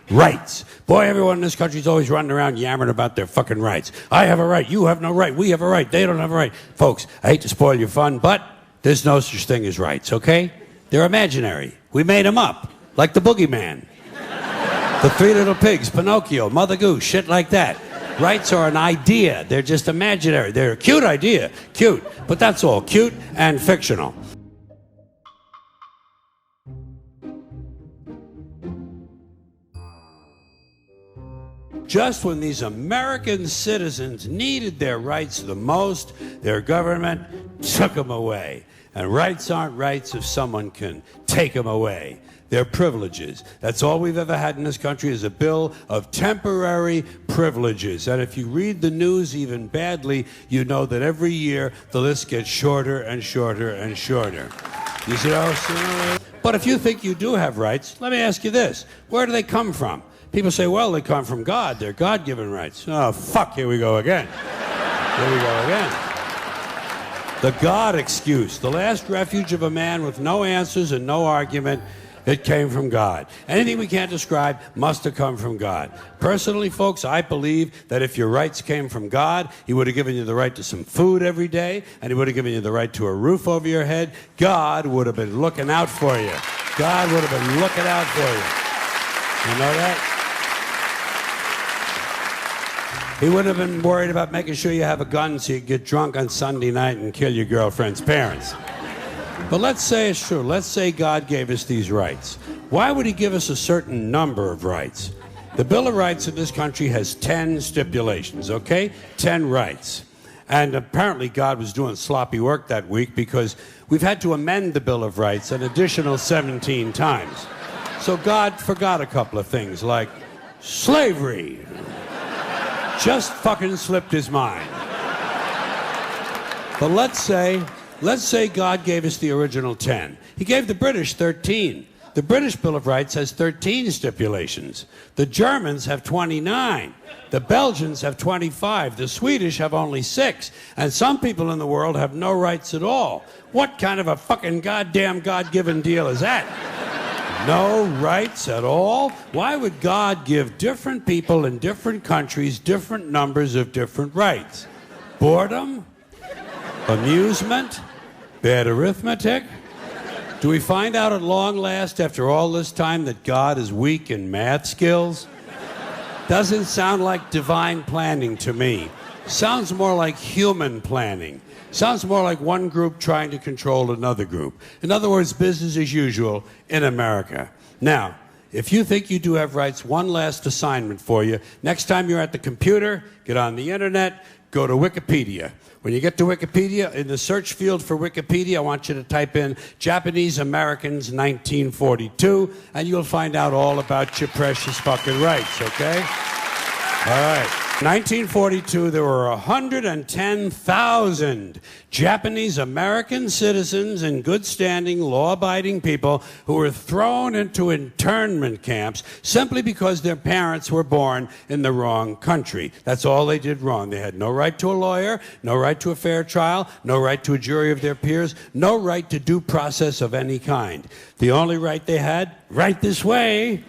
Rights. Boy, everyone in this country's always running around yammering about their fucking rights. I have a right, you have no right, we have a right, they don't have a right. Folks, I hate to spoil your fun, but there's no such thing as rights, okay? They're imaginary. We made them up, like the boogeyman. The Three Little Pigs, Pinocchio, Mother Goose, shit like that. Rights are an idea. They're just imaginary. They're a cute idea. Cute. But that's all. Cute and fictional. Just when these American citizens needed their rights the most, their government took them away. And rights aren't rights if someone can take them away. They're privileges. That's all we've ever had in this country is a bill of temporary privileges. And if you read the news even badly, you know that every year the list gets shorter and shorter and shorter. You see how? But if you think you do have rights, let me ask you this. Where do they come from? People say, well, they come from God. They're God-given rights. Oh, fuck, here we go again. Here we go again. The God excuse. The last refuge of a man with no answers and no argument. It came from God. Anything we can't describe must have come from God. Personally, folks, I believe that if your rights came from God, He would have given you the right to some food every day, and He would have given you the right to a roof over your head. God would have been looking out for you. God would have been looking out for you. You know that? He wouldn't have been worried about making sure you have a gun so you get drunk on Sunday night and kill your girlfriend's parents. But let's say it's true. Let's say God gave us these rights. Why would He give us a certain number of rights? The Bill of Rights in this country has 10 stipulations, okay? 10 rights. And apparently God was doing sloppy work that week because we've had to amend the Bill of Rights an additional 17 times. So God forgot a couple of things like slavery. Just fucking slipped His mind. But let's say God gave us the original 10. He gave the British 13. The British Bill of Rights has 13 stipulations. The Germans have 29. The Belgians have 25. The Swedish have only 6. And some people in the world have no rights at all. What kind of a fucking goddamn God-given deal is that? No rights at all? Why would God give different people in different countries different numbers of different rights? Boredom? Amusement? Bad arithmetic? Do we find out at long last, after all this time, that God is weak in math skills? Doesn't sound like divine planning to me. Sounds more like human planning. Sounds more like one group trying to control another group. In other words, business as usual in America. Now, if you think you do have rights, one last assignment for you. Next time you're at the computer, get on the internet, go to Wikipedia. When you get to Wikipedia, in the search field for Wikipedia, I want you to type in Japanese Americans 1942, and you'll find out all about your precious fucking rights, okay? All right. 1942, there were 110,000 Japanese American citizens and good standing, law-abiding people who were thrown into internment camps simply because their parents were born in the wrong country. That's all they did wrong. They had no right to a lawyer, no right to a fair trial, no right to a jury of their peers, no right to due process of any kind. The only right they had, right this way,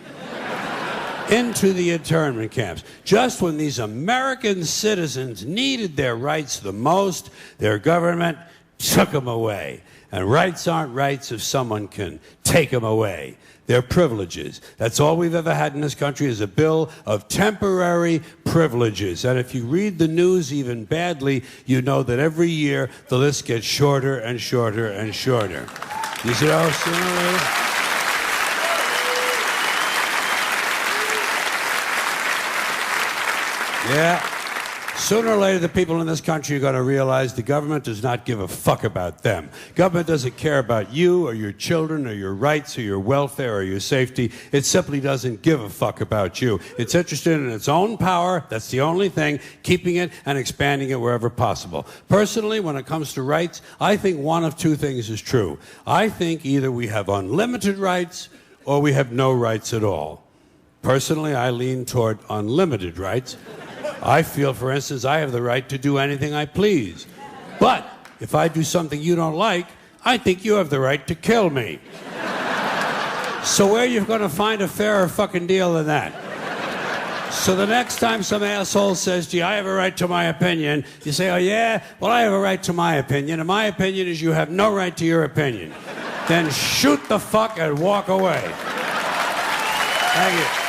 into the internment camps. Just when these American citizens needed their rights the most, their government took them away. And rights aren't rights if someone can take them away. They're privileges. That's all we've ever had in this country is a bill of temporary privileges. And if you read the news even badly, you know that every year the list gets shorter and shorter and shorter. You see how similar? Yeah. Sooner or later, the people in this country are going to realize the government does not give a fuck about them. Government doesn't care about you or your children or your rights or your welfare or your safety. It simply doesn't give a fuck about you. It's interested in its own power. That's the only thing, keeping it and expanding it wherever possible. Personally, when it comes to rights, I think one of two things is true. I think either we have unlimited rights or we have no rights at all. Personally, I lean toward unlimited rights. I feel, for instance, I have the right to do anything I please. But if I do something you don't like, I think you have the right to kill me. So where are you going to find a fairer fucking deal than that? So the next time some asshole says, gee, I have a right to my opinion, you say, oh, yeah? Well, I have a right to my opinion, and my opinion is you have no right to your opinion. Then shoot the fuck and walk away. Thank you.